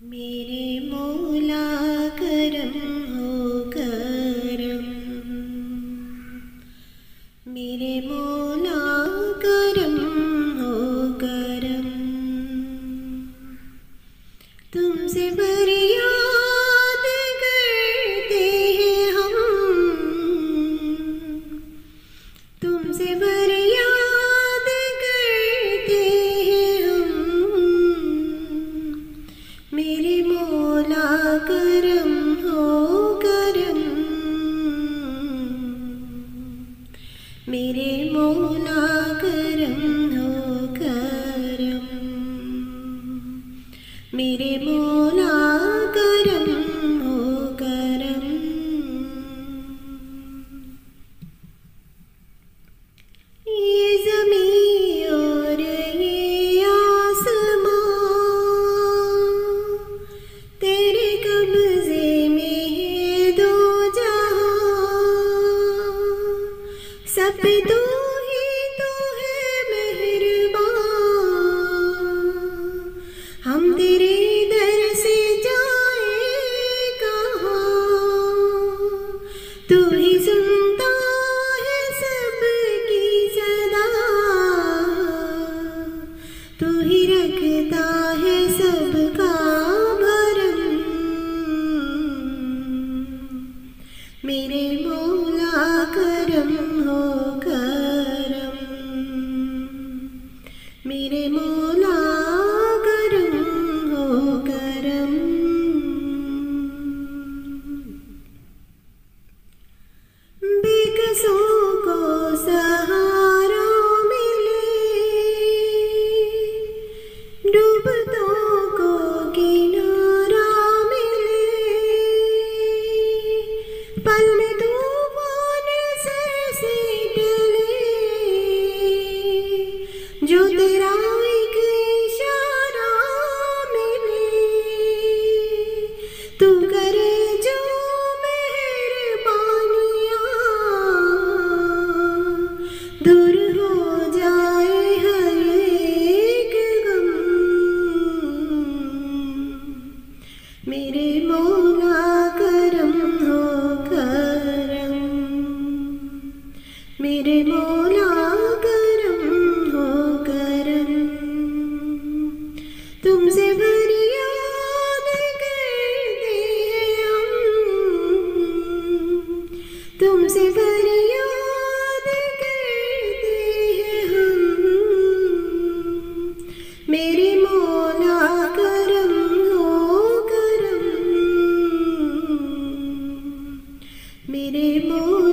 मेरे मौला करम हो करम, मेरे मौला करम हो करम। तुमसे फरियाद करते हैं हम, तुमसे फरियाद करते हैं हम। मेरे मौला करम हो करम, मेरे मौला करम हो करम, मेरे मौला करम हो करम। ये ज़मीं और ये आसमां तेरे कब्ज़े में है दो जहां, सब पे तू ही तो है मेहरबान। हम तेरे दर से जाए कहाँ, तू ही सुनता है सबकी सदा, तू ही रखता है सबका भरम। मेरे मौला करम हो करम, मेरे मौला करम हो करम। बेकसों को सहारा मिले, डूबतों को किनारा मिले। पल में तूफान सर से टले, जो तेरा एक इशारा मिले। तू करे जो मेहरबानियाँ, दूर हो जाए हर एक गम। मेरे मौला करम हो करम, मेरे मौला करम हो करम। तुमसे फरियाद करते हैं हम, तुमसे फरियाद करते हैं हम। मेरे मौला करम हो करम, मेरे मौला